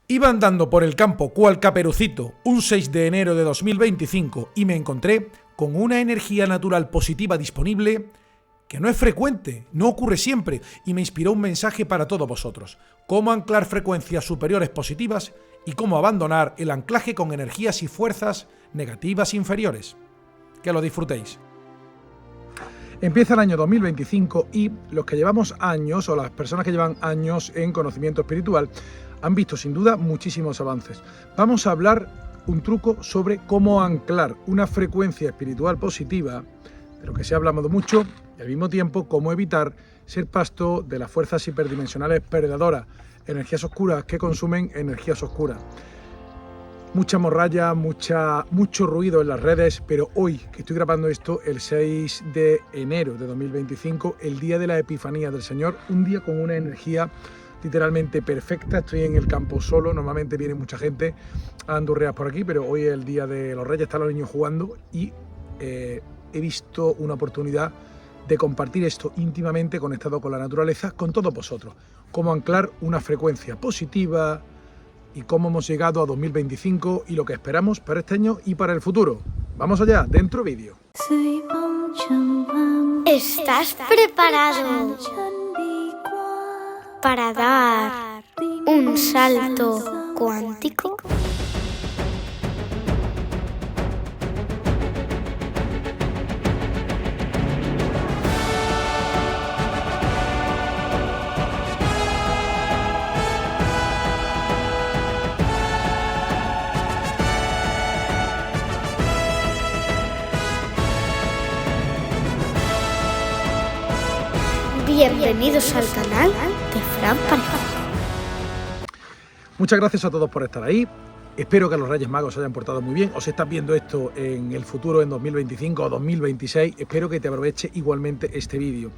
Iba andando por el campo cual caperucito un 6 de enero de 2025 y me encontré con una energía natural positiva disponible que no es frecuente, no ocurre siempre, y me inspiró un mensaje para todos vosotros: cómo anclar frecuencias superiores positivas y cómo abandonar el anclaje con energías y fuerzas negativas inferiores. Que lo disfrutéis. Empieza el año 2025 y los que llevamos años, o las personas que llevan años en conocimiento espiritual, han visto sin duda muchísimos avances. Vamos a hablar un truco sobre cómo anclar una frecuencia espiritual positiva, de lo que se ha hablado mucho, y al mismo tiempo cómo evitar ser pasto de las fuerzas hiperdimensionales predadoras, energías oscuras que consumen energías oscuras. Mucha morralla, mucho ruido en las redes, pero hoy que estoy grabando esto, el 6 de enero de 2025, el día de la Epifanía del Señor, un día con una energía literalmente perfecta. Estoy en el campo solo, normalmente viene mucha gente a andurrear por aquí, pero hoy es el día de los Reyes, están los niños jugando y he visto una oportunidad de compartir esto íntimamente conectado con la naturaleza, con todos vosotros. Cómo anclar una frecuencia positiva y cómo hemos llegado a 2025 y lo que esperamos para este año y para el futuro. Vamos allá, dentro vídeo. ¿Estás preparado para dar un salto cuántico? Bienvenidos al canal de Fran Parejo. Muchas gracias a todos por estar ahí. Espero que los Reyes Magos se hayan portado muy bien. O si estás viendo esto en el futuro, en 2025 o 2026, espero que te aproveche igualmente este vídeo.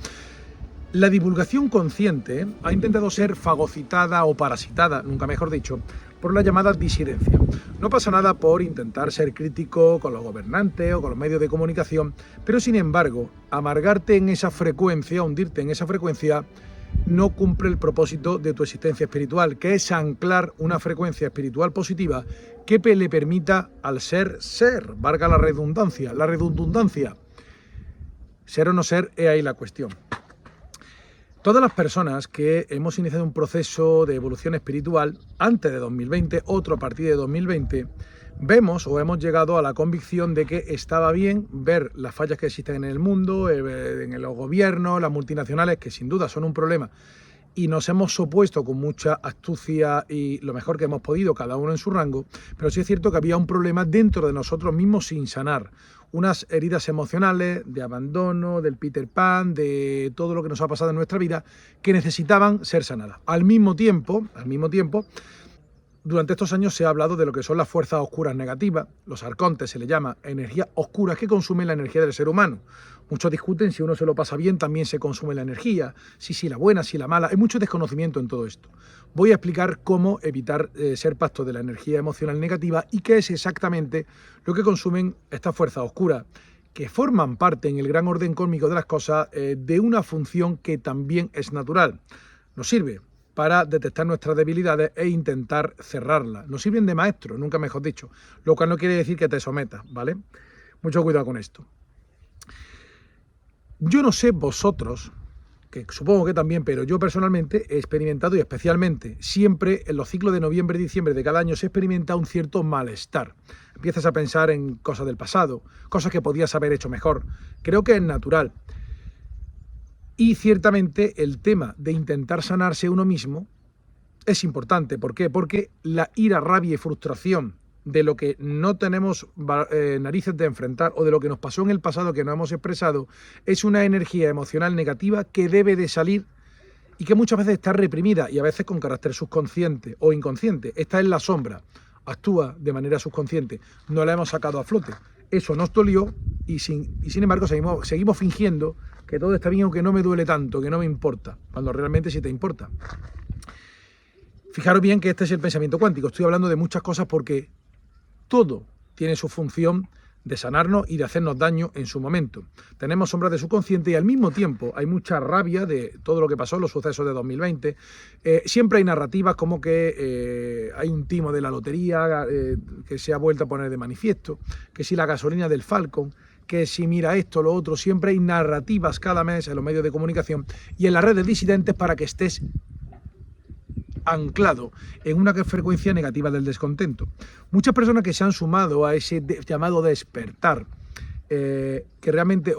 La divulgación consciente ha intentado ser fagocitada o parasitada, nunca mejor dicho, por la llamada disidencia. No pasa nada por intentar ser crítico con los gobernantes o con los medios de comunicación, pero sin embargo, amargarte en esa frecuencia, hundirte en esa frecuencia, no cumple el propósito de tu existencia espiritual, que es anclar una frecuencia espiritual positiva que le permita al ser, valga la redundancia. Ser o no ser, es ahí la cuestión. Todas las personas que hemos iniciado un proceso de evolución espiritual antes de 2020, otro a partir de 2020, vemos o hemos llegado a la convicción de que estaba bien ver las fallas que existen en el mundo, en los gobiernos, las multinacionales, que sin duda son un problema, y nos hemos opuesto con mucha astucia y lo mejor que hemos podido, cada uno en su rango, pero sí es cierto que había un problema dentro de nosotros mismos sin sanar. Unas heridas emocionales, de abandono, del Peter Pan, de todo lo que nos ha pasado en nuestra vida, que necesitaban ser sanadas. Al mismo tiempo, durante estos años se ha hablado de lo que son las fuerzas oscuras negativas, los arcontes se le llama, energías oscuras que consumen la energía del ser humano. Muchos discuten si uno se lo pasa bien, también se consume la energía, si la buena, si la mala. Hay mucho desconocimiento en todo esto. Voy a explicar cómo evitar ser pasto de la energía emocional negativa y qué es exactamente lo que consumen estas fuerzas oscuras, que forman parte en el gran orden cósmico de las cosas de una función que también es natural. Nos sirve para detectar nuestras debilidades e intentar cerrarlas. Nos sirven de maestro, nunca mejor dicho, lo cual no quiere decir que te sometas, ¿vale? Mucho cuidado con esto. Yo no sé vosotros, que supongo que también, pero yo personalmente he experimentado, y especialmente siempre en los ciclos de noviembre y diciembre de cada año se experimenta un cierto malestar. Empiezas a pensar en cosas del pasado, cosas que podías haber hecho mejor. Creo que es natural. Y ciertamente el tema de intentar sanarse uno mismo es importante. ¿Por qué? Porque la ira, rabia y frustración de lo que no tenemos narices de enfrentar o de lo que nos pasó en el pasado que no hemos expresado es una energía emocional negativa que debe de salir y que muchas veces está reprimida y a veces con carácter subconsciente o inconsciente. Está en la sombra, actúa de manera subconsciente, no la hemos sacado a flote. Eso nos dolió y sin embargo seguimos fingiendo que todo está bien, aunque no me duele tanto, que no me importa, cuando realmente sí te importa. Fijaros bien que este es el pensamiento cuántico. Estoy hablando de muchas cosas porque todo tiene su función de sanarnos y de hacernos daño en su momento. Tenemos sombras de subconsciente y al mismo tiempo hay mucha rabia de todo lo que pasó en los sucesos de 2020. Siempre hay narrativas como que hay un timo de la lotería que se ha vuelto a poner de manifiesto, que si la gasolina del Falcon, que si mira esto, lo otro. Siempre hay narrativas cada mes en los medios de comunicación y en las redes disidentes para que estés anclado en una frecuencia negativa del descontento. Muchas personas que se han sumado a ese llamado despertar, que realmente,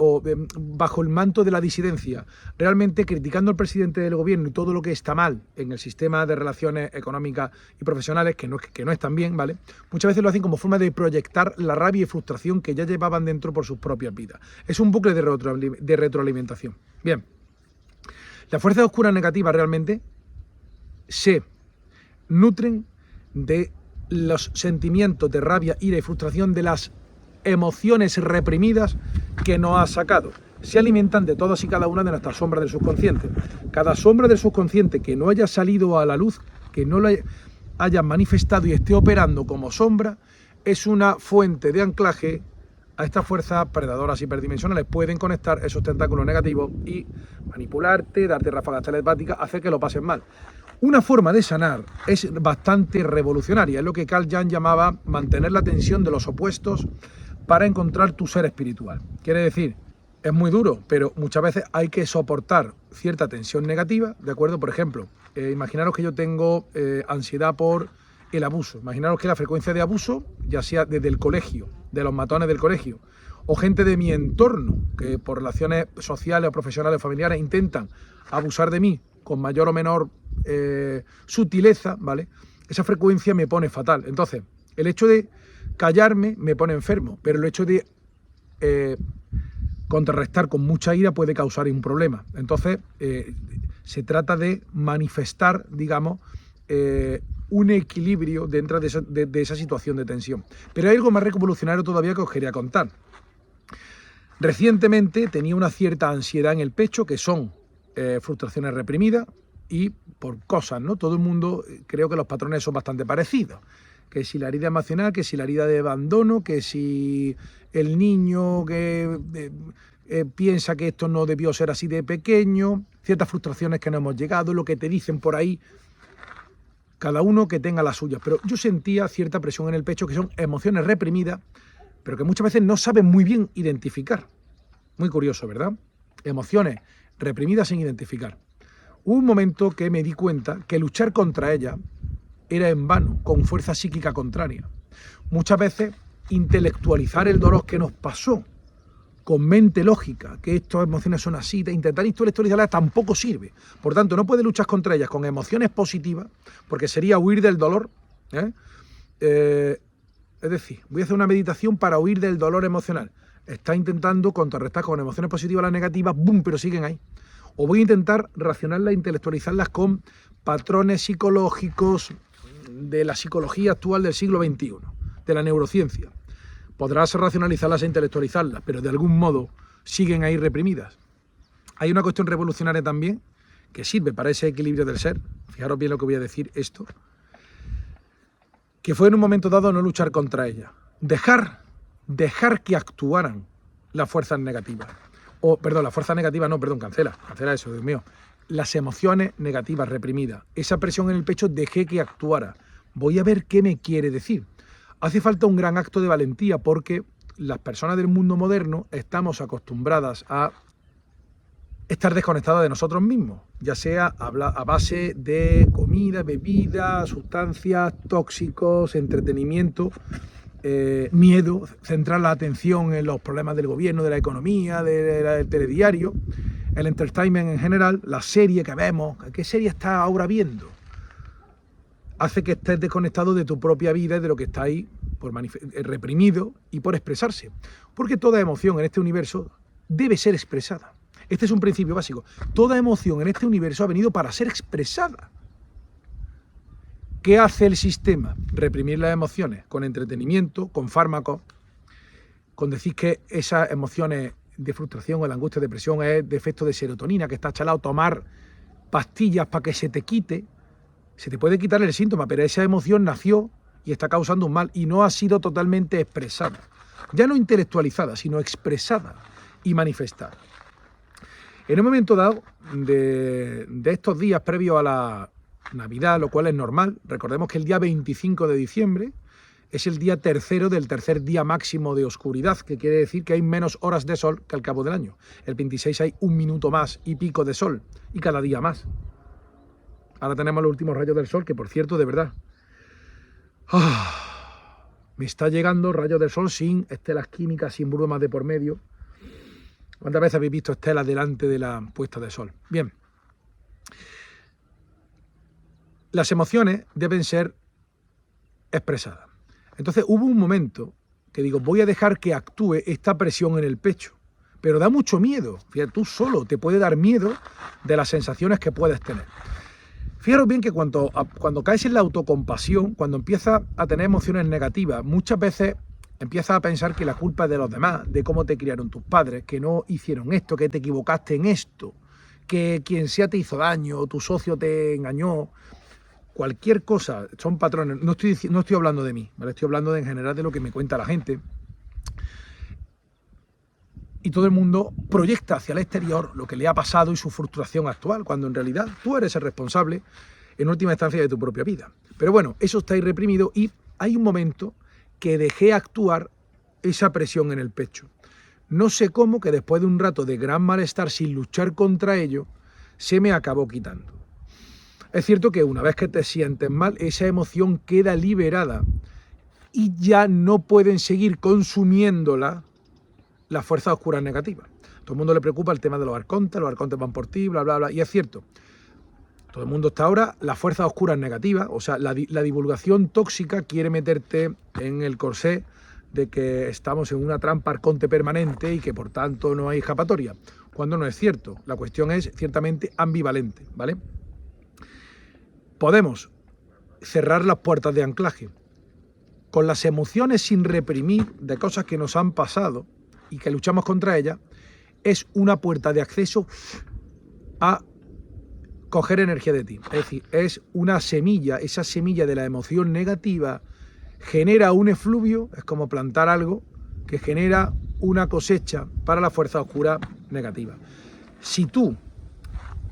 bajo el manto de la disidencia, realmente criticando al presidente del gobierno y todo lo que está mal en el sistema de relaciones económicas y profesionales, que no están bien, ¿vale? Muchas veces lo hacen como forma de proyectar la rabia y frustración que ya llevaban dentro por sus propias vidas. Es un bucle de retroalimentación. Bien, las fuerzas oscuras negativas realmente se nutren de los sentimientos de rabia, ira y frustración, de las emociones reprimidas que nos ha sacado. Se alimentan de todas y cada una de nuestras sombras del subconsciente. Cada sombra del subconsciente que no haya salido a la luz, que no la haya manifestado y esté operando como sombra, es una fuente de anclaje a estas fuerzas predadoras hiperdimensionales. Pueden conectar esos tentáculos negativos y manipularte, darte ráfagas telepáticas, hacer que lo pases mal. Una forma de sanar es bastante revolucionaria, es lo que Carl Jung llamaba mantener la tensión de los opuestos para encontrar tu ser espiritual. Quiere decir, es muy duro, pero muchas veces hay que soportar cierta tensión negativa, ¿de acuerdo? Por ejemplo, imaginaros que yo tengo ansiedad por el abuso. Imaginaros que la frecuencia de abuso, ya sea desde el colegio, de los matones del colegio, o gente de mi entorno, que por relaciones sociales o profesionales o familiares intentan abusar de mí con mayor o menor sutileza, ¿vale? Esa frecuencia me pone fatal. Entonces, el hecho de callarme me pone enfermo, pero el hecho de contrarrestar con mucha ira puede causar un problema. Entonces, se trata de manifestar, digamos, un equilibrio dentro de esa situación de tensión. Pero hay algo más revolucionario todavía que os quería contar. Recientemente tenía una cierta ansiedad en el pecho, que son frustraciones reprimidas y por cosas, ¿no? Todo el mundo, creo que los patrones son bastante parecidos. Que si la herida emocional, que si la herida de abandono, que si el niño que piensa que esto no debió ser así de pequeño, ciertas frustraciones que no hemos llegado, lo que te dicen por ahí, cada uno que tenga las suyas. Pero yo sentía cierta presión en el pecho, que son emociones reprimidas, pero que muchas veces no saben muy bien identificar. Muy curioso, ¿verdad? Emociones reprimidas sin identificar. Hubo un momento que me di cuenta que luchar contra ellas era en vano, con fuerza psíquica contraria. Muchas veces intelectualizar el dolor que nos pasó con mente lógica, que estas emociones son así, de intentar intelectualizarlas tampoco sirve. Por tanto, no puedes luchar contra ellas con emociones positivas, porque sería huir del dolor. Es decir, voy a hacer una meditación para huir del dolor emocional. Está intentando contrarrestar con emociones positivas las negativas, ¡bum!, pero siguen ahí. O voy a intentar racionarlas, intelectualizarlas con patrones psicológicos de la psicología actual del siglo XXI, de la neurociencia. Podrás racionalizarlas e intelectualizarlas, pero de algún modo siguen ahí reprimidas. Hay una cuestión revolucionaria también que sirve para ese equilibrio del ser. Fijaros bien lo que voy a decir esto. Que fue en un momento dado no luchar contra ella. Dejar que actuaran las fuerzas negativas. Las fuerzas negativas no, cancela eso, Dios mío. Las emociones negativas reprimidas. Esa presión en el pecho dejé que actuara. Voy a ver qué me quiere decir. Hace falta un gran acto de valentía porque las personas del mundo moderno estamos acostumbradas a estar desconectadas de nosotros mismos, ya sea a base de comida, bebida, sustancias, tóxicos, entretenimiento, miedo, centrar la atención en los problemas del gobierno, de la economía, del telediario, el entertainment en general, la serie que vemos. ¿Qué serie estás ahora viendo? Hace que estés desconectado de tu propia vida y de lo que está ahí reprimido y por expresarse. Porque toda emoción en este universo debe ser expresada. Este es un principio básico. Toda emoción en este universo ha venido para ser expresada. ¿Qué hace el sistema? Reprimir las emociones con entretenimiento, con fármacos, con decir que esas emociones de frustración o de angustia, depresión es de efecto de serotonina, que está chalado, tomar pastillas para que se te quite. Se te puede quitar el síntoma, pero esa emoción nació y está causando un mal y no ha sido totalmente expresada. ya no intelectualizada, sino expresada y manifestada. En un momento dado de estos días previos a la Navidad, lo cual es normal, recordemos que el día 25 de diciembre es el día tercero del tercer día máximo de oscuridad, que quiere decir que hay menos horas de sol que al cabo del año. El 26 hay 1 minuto más y pico de sol, y cada día más. Ahora tenemos los últimos rayos del sol, que por cierto, de verdad, me está llegando rayos del sol sin estelas químicas, sin brumas de por medio. ¿Cuántas veces habéis visto estelas delante de la puesta de sol? Bien. Las emociones deben ser expresadas. Entonces hubo un momento que digo, voy a dejar que actúe esta presión en el pecho. Pero da mucho miedo. Fíjate, tú solo te puede dar miedo de las sensaciones que puedes tener. Fijaros bien que cuando caes en la autocompasión, cuando empiezas a tener emociones negativas, muchas veces empiezas a pensar que la culpa es de los demás, de cómo te criaron tus padres, que no hicieron esto, que te equivocaste en esto, que quien sea te hizo daño, tu socio te engañó. Cualquier cosa, son patrones. No estoy hablando de mí, ¿vale? Estoy hablando en general de lo que me cuenta la gente. Y todo el mundo proyecta hacia el exterior lo que le ha pasado y su frustración actual, cuando en realidad tú eres el responsable, en última instancia, de tu propia vida. Pero bueno, eso está ahí reprimido y hay un momento que dejé actuar esa presión en el pecho. No sé cómo, que después de un rato de gran malestar sin luchar contra ello, se me acabó quitando. Es cierto que una vez que te sientes mal, esa emoción queda liberada y ya no pueden seguir consumiéndola las fuerzas oscuras negativas. Todo el mundo le preocupa el tema de los arcontes van por ti, bla, bla, bla, y es cierto. Todo el mundo está ahora, las fuerzas oscuras negativas, o sea, la divulgación tóxica quiere meterte en el corsé de que estamos en una trampa arconte permanente y que por tanto no hay escapatoria, cuando no es cierto. La cuestión es ciertamente ambivalente, ¿vale? Podemos cerrar las puertas de anclaje con las emociones sin reprimir de cosas que nos han pasado y que luchamos contra ellas. Es una puerta de acceso a coger energía de ti. Es decir, es una semilla, esa semilla de la emoción negativa genera un efluvio, es como plantar algo que genera una cosecha para la fuerza oscura negativa. Si tú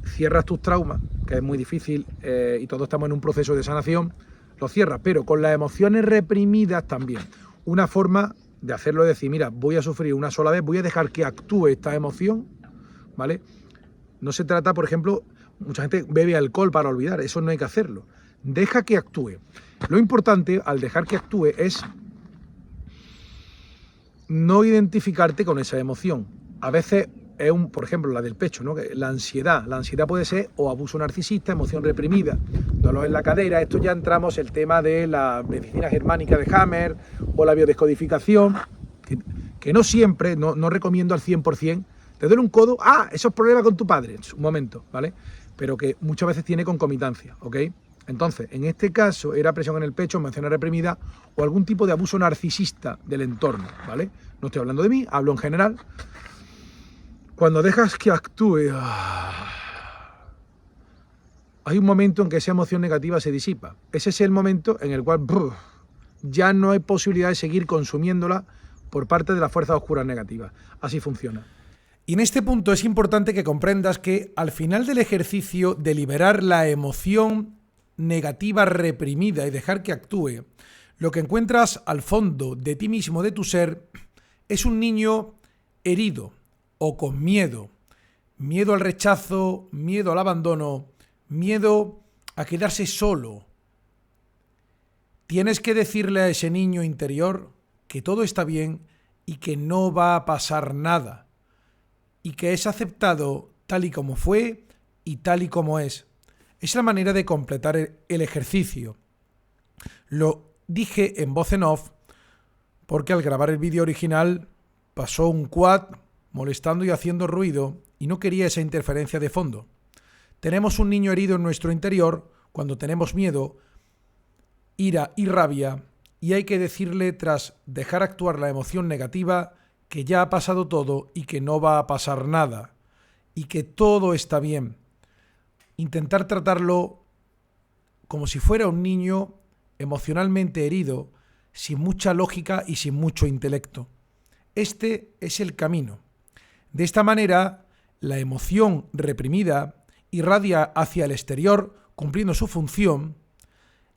cierras tus traumas, que es muy difícil y todos estamos en un proceso de sanación, lo cierras, pero con las emociones reprimidas también. Una forma de hacerlo es decir, mira, voy a sufrir una sola vez, voy a dejar que actúe esta emoción, ¿vale? No se trata, por ejemplo, mucha gente bebe alcohol para olvidar, eso no hay que hacerlo. Deja que actúe. Lo importante al dejar que actúe es no identificarte con esa emoción. A veces es por ejemplo, la del pecho, ¿no? La ansiedad puede ser o abuso narcisista, emoción reprimida, dolor en la cadera. Esto ya entramos el tema de la medicina germánica de Hammer o la biodescodificación, que no siempre, no recomiendo al 100%. Te duele un codo, eso es problema con tu padre, un momento, ¿vale? Pero que muchas veces tiene concomitancia, ¿ok? Entonces, en este caso era presión en el pecho, emoción reprimida o algún tipo de abuso narcisista del entorno, ¿vale? No estoy hablando de mí, hablo en general. Cuando dejas que actúe, hay un momento en que esa emoción negativa se disipa. Ese es el momento en el cual ya no hay posibilidad de seguir consumiéndola por parte de las fuerzas oscuras negativas. Así funciona. Y en este punto es importante que comprendas que al final del ejercicio de liberar la emoción negativa reprimida y dejar que actúe, lo que encuentras al fondo de ti mismo, de tu ser, es un niño herido o con miedo. Miedo al rechazo, miedo al abandono, miedo a quedarse solo. Tienes que decirle a ese niño interior que todo está bien y que no va a pasar nada. Y que es aceptado tal y como fue y tal y como es. Es la manera de completar el ejercicio. Lo dije en voz en off porque al grabar el vídeo original pasó un quad molestando y haciendo ruido y no quería esa interferencia de fondo. Tenemos un niño herido en nuestro interior cuando tenemos miedo, ira y rabia, y hay que decirle, tras dejar actuar la emoción negativa, que ya ha pasado todo y que no va a pasar nada y que todo está bien. Intentar tratarlo como si fuera un niño emocionalmente herido, sin mucha lógica y sin mucho intelecto. Este es el camino. De esta manera, la emoción reprimida irradia hacia el exterior, cumpliendo su función,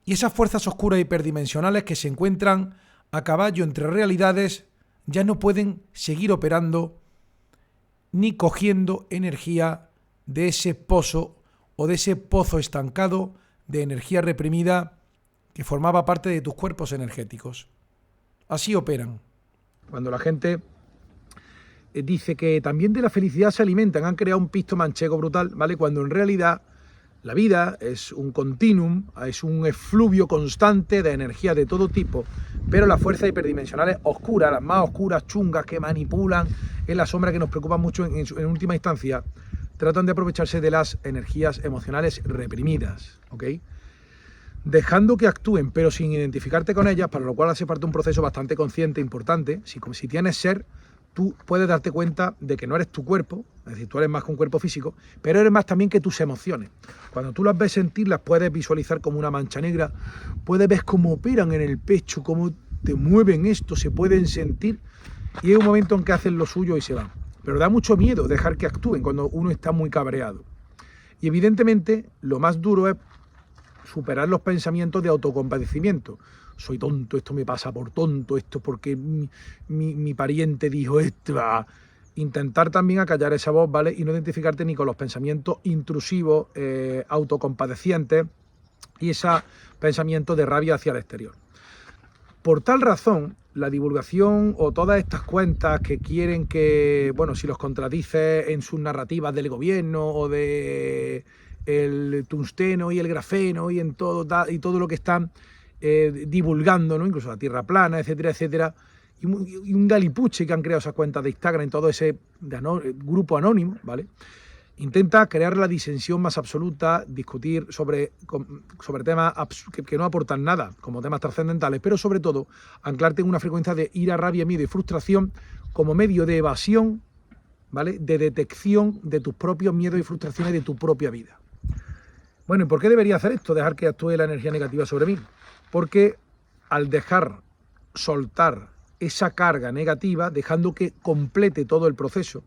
y esas fuerzas oscuras hiperdimensionales que se encuentran a caballo entre realidades ya no pueden seguir operando ni cogiendo energía de ese pozo o de ese pozo estancado de energía reprimida que formaba parte de tus cuerpos energéticos. Así operan. Cuando la gente dice que también de la felicidad se alimentan, han creado un pisto manchego brutal, ¿vale? Cuando en realidad la vida es un continuum, es un efluvio constante de energía de todo tipo, pero las fuerzas hiperdimensionales oscuras, las más oscuras, chungas, que manipulan en la sombra, que nos preocupan mucho en última instancia, tratan de aprovecharse de las energías emocionales reprimidas, ¿ok? Dejando que actúen, pero sin identificarte con ellas, para lo cual hace parte un proceso bastante consciente, importante. Si tienes ser, tú puedes darte cuenta de que no eres tu cuerpo, es decir, tú eres más que un cuerpo físico, pero eres más también que tus emociones. Cuando tú las ves sentir, las puedes visualizar como una mancha negra, puedes ver cómo operan en el pecho, cómo te mueven esto, se pueden sentir, y hay un momento en que hacen lo suyo y se van. Pero da mucho miedo dejar que actúen cuando uno está muy cabreado. Y evidentemente lo más duro es superar los pensamientos de autocompadecimiento. Soy tonto, esto me pasa por tonto, esto porque mi pariente dijo esto. Intentar también acallar esa voz, ¿vale? Y no identificarte ni con los pensamientos intrusivos, autocompadecientes y ese pensamiento de rabia hacia el exterior. Por tal razón, la divulgación o todas estas cuentas que quieren que, bueno, si los contradices en sus narrativas del gobierno o de el tungsteno y el grafeno y en todo y todo lo que están divulgando, ¿no? Incluso la tierra plana, etcétera, etcétera, y un galipuche que han creado esas cuentas de Instagram, todo ese grupo anónimo, ¿vale? Intenta crear la disensión más absoluta, discutir sobre temas que no aportan nada, como temas trascendentales, pero sobre todo anclarte en una frecuencia de ira, rabia, miedo y frustración como medio de evasión, ¿vale? De detección de tus propios miedos y frustraciones de tu propia vida. Bueno, ¿y por qué debería hacer esto? Dejar que actúe la energía negativa sobre mí. Porque al dejar soltar esa carga negativa, dejando que complete todo el proceso,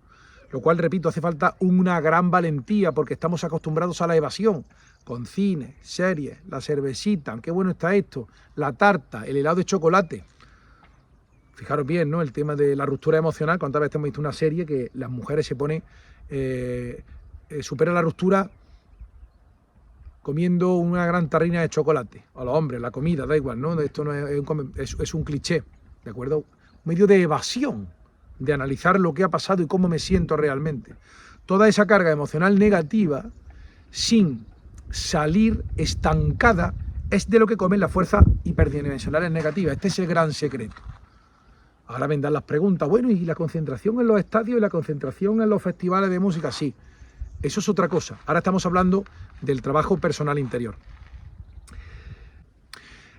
lo cual, repito, hace falta una gran valentía porque estamos acostumbrados a la evasión, con cine, series, la cervecita, qué bueno está esto, la tarta, el helado de chocolate. Fijaros bien, ¿no? El tema de la ruptura emocional, cuántas veces hemos visto una serie que las mujeres se ponen, supera la ruptura comiendo una gran tarrina de chocolate, a los hombres, la comida, da igual, ¿no? Esto no es un cliché, ¿de acuerdo? Un medio de evasión, de analizar lo que ha pasado y cómo me siento realmente. Toda esa carga emocional negativa, sin salir estancada, es de lo que comen las fuerzas hiperdimensionales negativas. Este es el gran secreto. Ahora vendrán las preguntas, bueno, ¿y la concentración en los estadios y la concentración en los festivales de música? Sí. Eso es otra cosa. Ahora estamos hablando del trabajo personal interior.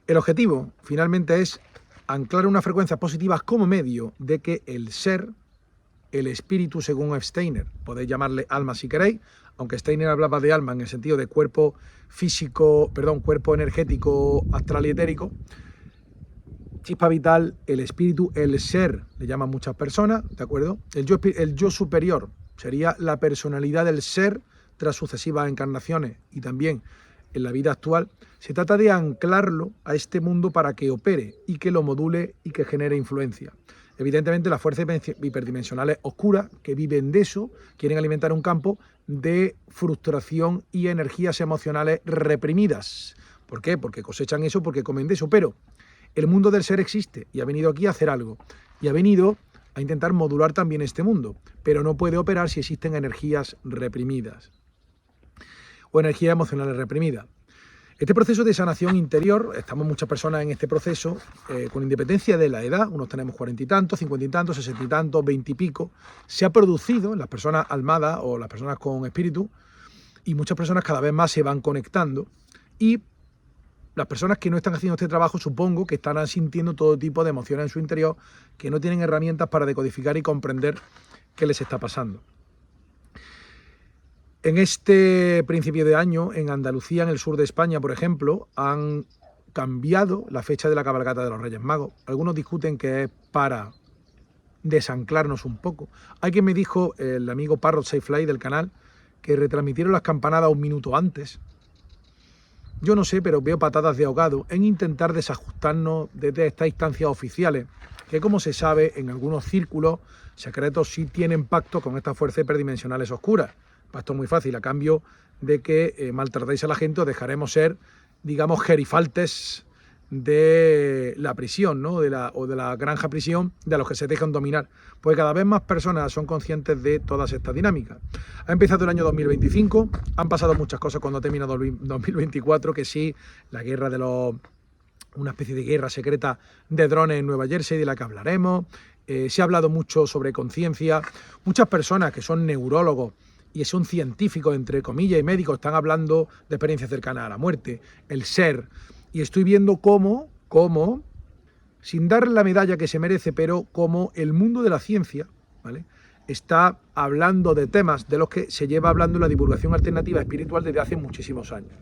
El objetivo, finalmente, es anclar unas frecuencias positivas como medio de que el ser, el espíritu, según Steiner, podéis llamarle alma si queréis, aunque Steiner hablaba de alma en el sentido de cuerpo físico, cuerpo energético, astral y etérico, chispa vital, el espíritu, el ser, le llaman muchas personas, ¿de acuerdo? El yo superior sería la personalidad del ser tras sucesivas encarnaciones y también en la vida actual. Se trata de anclarlo a este mundo para que opere y que lo module y que genere influencia. Evidentemente las fuerzas hiperdimensionales oscuras que viven de eso quieren alimentar un campo de frustración y energías emocionales reprimidas. ¿Por qué? Porque cosechan eso, porque comen de eso, pero el mundo del ser existe y ha venido aquí a hacer algo y ha venido a intentar modular también este mundo, pero no puede operar si existen energías reprimidas o energías emocionales reprimidas. Este proceso de sanación interior, estamos muchas personas en este proceso, con independencia de la edad, unos tenemos 40 y tantos, 50 y tantos, 60 y tantos, 20 y pico, se ha producido en las personas almadas o las personas con espíritu, y muchas personas cada vez más se van conectando, y las personas que no están haciendo este trabajo supongo que estarán sintiendo todo tipo de emociones en su interior, que no tienen herramientas para decodificar y comprender qué les está pasando. En este principio de año, en Andalucía, en el sur de España, por ejemplo, han cambiado la fecha de la cabalgata de los Reyes Magos. Algunos discuten que es para desanclarnos un poco. Hay quien me dijo, el amigo Parrot Safely del canal, que retransmitieron las campanadas 1 minuto antes. Yo no sé, pero veo patadas de ahogado en intentar desajustarnos desde estas instancias oficiales, que como se sabe, en algunos círculos secretos sí tienen pacto con estas fuerzas hiperdimensionales oscuras. Pacto muy fácil, a cambio de que maltratéis a la gente, os dejaremos ser, digamos, gerifaltes de la prisión, ¿no? o de la granja prisión de los que se dejan dominar. Pues cada vez más personas son conscientes de todas estas dinámicas. Ha empezado el año 2025, han pasado muchas cosas cuando ha terminado 2024, que sí, la guerra de una especie de guerra secreta de drones en Nueva Jersey, de la que hablaremos. Se ha hablado mucho sobre conciencia. Muchas personas que son neurólogos y son científicos, entre comillas, y médicos, están hablando de experiencias cercanas a la muerte, el ser. Y estoy viendo cómo, sin darle la medalla que se merece, pero cómo el mundo de la ciencia, ¿vale?, está hablando de temas de los que se lleva hablando en la divulgación alternativa espiritual desde hace muchísimos años.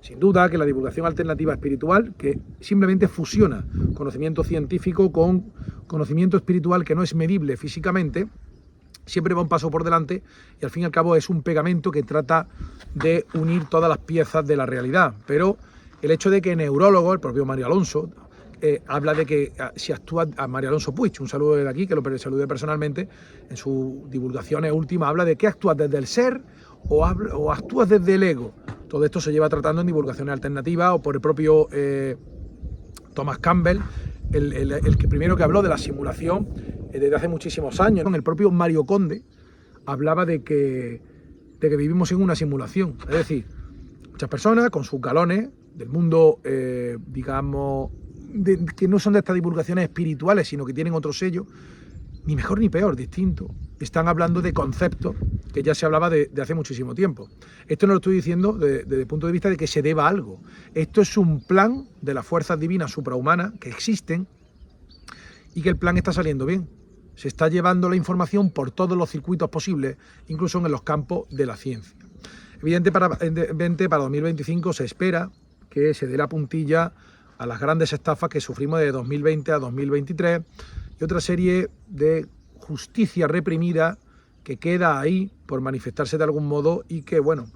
Sin duda que la divulgación alternativa espiritual, que simplemente fusiona conocimiento científico con conocimiento espiritual que no es medible físicamente, siempre va un paso por delante y al fin y al cabo es un pegamento que trata de unir todas las piezas de la realidad. Pero el hecho de que neurólogo, el propio Mario Alonso, habla de que si actúa, a Mario Alonso Puig, un saludo de aquí, que lo saludé personalmente, en sus divulgaciones últimas, habla de que actúas desde el ser o actúas desde el ego. Todo esto se lleva tratando en divulgaciones alternativas o por el propio Thomas Campbell, el que primero que habló de la simulación desde hace muchísimos años. El propio Mario Conde hablaba de que vivimos en una simulación. Es decir, muchas personas con sus galones del mundo, digamos, que no son de estas divulgaciones espirituales, sino que tienen otro sello, ni mejor ni peor, distinto. Están hablando de conceptos que ya se hablaba de hace muchísimo tiempo. Esto no lo estoy diciendo desde el punto de vista de que se deba a algo. Esto es un plan de las fuerzas divinas suprahumanas que existen y que el plan está saliendo bien. Se está llevando la información por todos los circuitos posibles, incluso en los campos de la ciencia. Evidentemente para 2025 se espera que se dé la puntilla a las grandes estafas que sufrimos de 2020 a 2023 y otra serie de justicia reprimida que queda ahí por manifestarse de algún modo y que, bueno,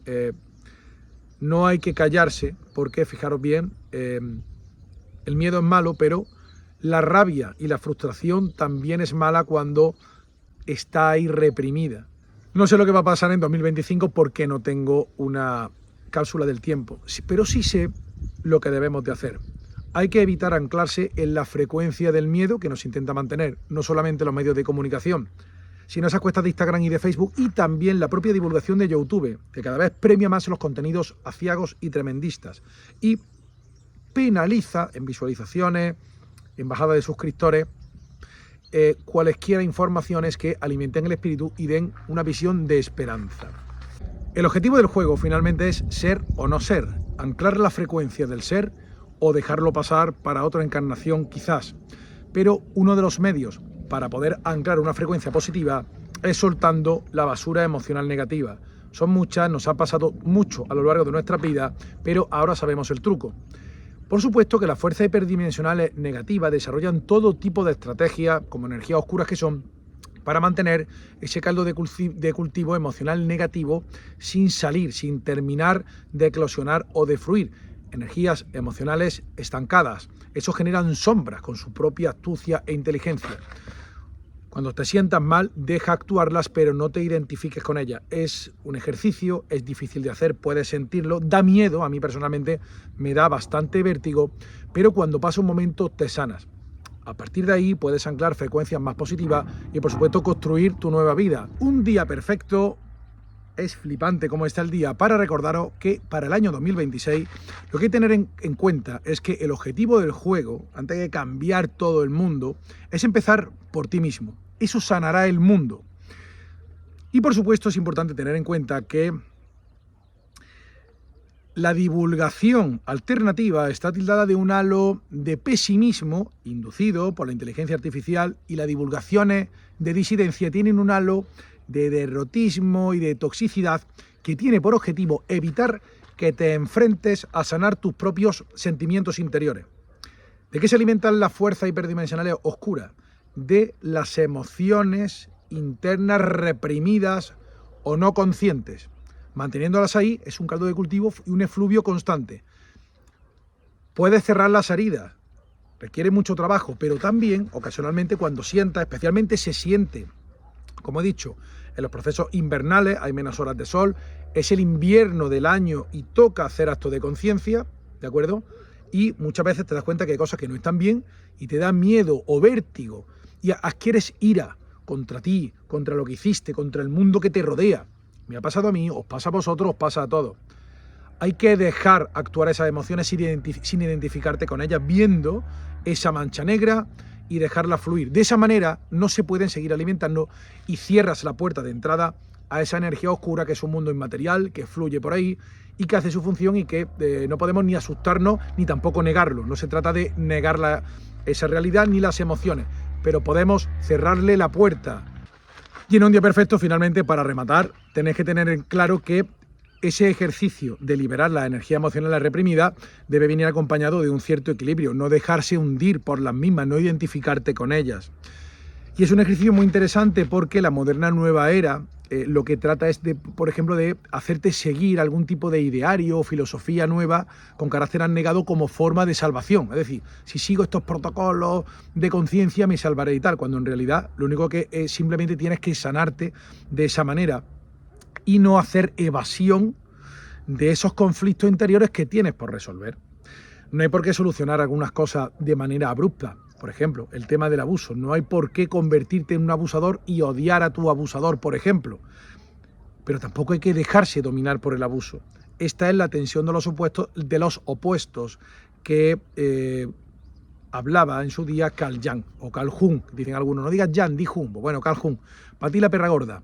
no hay que callarse porque, fijaros bien, el miedo es malo, pero la rabia y la frustración también es mala cuando está ahí reprimida. No sé lo que va a pasar en 2025 porque no tengo una cápsula del tiempo, pero sí sé lo que debemos de hacer. Hay que evitar anclarse en la frecuencia del miedo que nos intenta mantener, no solamente los medios de comunicación, sino esas cuentas de Instagram y de Facebook y también la propia divulgación de YouTube, que cada vez premia más los contenidos aciagos y tremendistas y penaliza en visualizaciones, en bajada de suscriptores, cualesquiera informaciones que alimenten el espíritu y den una visión de esperanza. El objetivo del juego finalmente es ser o no ser, anclar la frecuencia del ser o dejarlo pasar para otra encarnación quizás. Pero uno de los medios para poder anclar una frecuencia positiva es soltando la basura emocional negativa. Son muchas, nos ha pasado mucho a lo largo de nuestra vida, pero ahora sabemos el truco. Por supuesto que las fuerzas hiperdimensionales negativas desarrollan todo tipo de estrategias, como energías oscuras que son, para mantener ese caldo de cultivo emocional negativo sin salir, sin terminar de eclosionar o de fluir. Energías emocionales estancadas. Eso generan sombras con su propia astucia e inteligencia. Cuando te sientas mal, deja actuarlas, pero no te identifiques con ellas. Es un ejercicio, es difícil de hacer, puedes sentirlo, da miedo, a mí personalmente me da bastante vértigo, pero cuando pasa un momento te sanas. A partir de ahí puedes anclar frecuencias más positivas y por supuesto construir tu nueva vida. Un día perfecto. Es flipante cómo está el día para recordaros que para el año 2026 lo que hay que tener en cuenta es que el objetivo del juego, antes de cambiar todo el mundo, es empezar por ti mismo. Eso sanará el mundo. Y por supuesto es importante tener en cuenta que la divulgación alternativa está tildada de un halo de pesimismo inducido por la inteligencia artificial y las divulgaciones de disidencia tienen un halo de derrotismo y de toxicidad que tiene por objetivo evitar que te enfrentes a sanar tus propios sentimientos interiores. ¿De qué se alimentan las fuerzas hiperdimensionales oscuras? de las emociones internas reprimidas o no conscientes. Manteniéndolas ahí es un caldo de cultivo y un efluvio constante. Puedes cerrar las heridas, requiere mucho trabajo, pero también ocasionalmente cuando sienta, especialmente se siente, como he dicho, en los procesos invernales hay menos horas de sol, es el invierno del año y toca hacer actos de conciencia, ¿de acuerdo? Y muchas veces te das cuenta que hay cosas que no están bien y te da miedo o vértigo y adquieres ira contra ti, contra lo que hiciste, contra el mundo que te rodea. Me ha pasado a mí, os pasa a vosotros, os pasa a todos. Hay que dejar actuar esas emociones sin identificarte con ellas, viendo esa mancha negra y dejarla fluir. De esa manera no se pueden seguir alimentando y cierras la puerta de entrada a esa energía oscura que es un mundo inmaterial, que fluye por ahí y que hace su función y que no podemos ni asustarnos ni tampoco negarlo. No se trata de negar esa realidad ni las emociones, pero podemos cerrarle la puerta. Y en un día perfecto, finalmente, para rematar, tenéis que tener en claro que ese ejercicio de liberar la energía emocional reprimida debe venir acompañado de un cierto equilibrio, no dejarse hundir por las mismas, no identificarte con ellas. Y es un ejercicio muy interesante porque la moderna nueva era lo que trata es, por ejemplo, de hacerte seguir algún tipo de ideario o filosofía nueva con carácter abnegado como forma de salvación. Es decir, si sigo estos protocolos de conciencia me salvaré y tal, cuando en realidad lo único que simplemente tienes que sanarte de esa manera y no hacer evasión de esos conflictos interiores que tienes por resolver. No hay por qué solucionar algunas cosas de manera abrupta. Por ejemplo, el tema del abuso. No hay por qué convertirte en un abusador y odiar a tu abusador, por ejemplo. Pero tampoco hay que dejarse dominar por el abuso. Esta es la tensión de los opuestos que hablaba en su día Carl Jung o Carl Jung, dicen algunos. No digas Jung, di Jung. Bueno, Carl Jung. Para ti la perra gorda.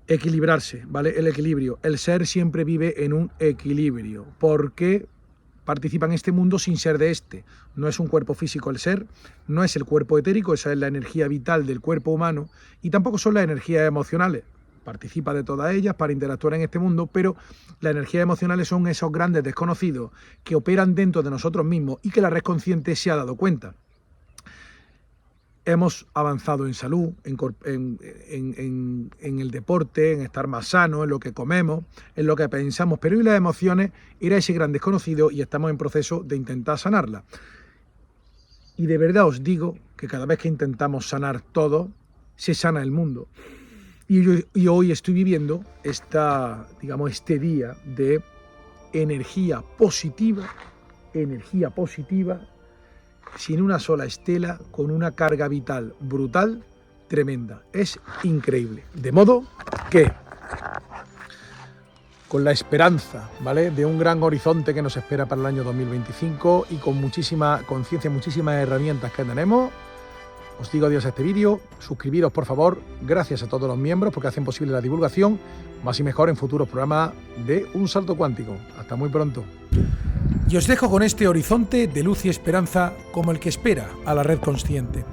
Equilibrarse, ¿vale? El equilibrio. El ser siempre vive en un equilibrio. ¿Por qué participa en este mundo sin ser de este? No es un cuerpo físico el ser, no es el cuerpo etérico, esa es la energía vital del cuerpo humano, y tampoco son las energías emocionales. Participa de todas ellas para interactuar en este mundo, pero las energías emocionales son esos grandes desconocidos que operan dentro de nosotros mismos y que la red consciente se ha dado cuenta. Hemos avanzado en salud, en el deporte, en estar más sanos, en lo que comemos, en lo que pensamos, pero hoy las emociones era ese gran desconocido y estamos en proceso de intentar sanarla. Y de verdad os digo que cada vez que intentamos sanar todo, se sana el mundo. Y hoy estoy viviendo este día de energía positiva, sin una sola estela, con una carga vital brutal, tremenda. Es increíble. De modo que, con la esperanza, ¿vale?, de un gran horizonte que nos espera para el año 2025 y con muchísima conciencia, muchísimas herramientas que tenemos, os digo adiós a este vídeo. Suscribiros, por favor. Gracias a todos los miembros porque hacen posible la divulgación, más y mejor en futuros programas de Un Salto Cuántico. Hasta muy pronto. Y os dejo con este horizonte de luz y esperanza como el que espera a la red consciente.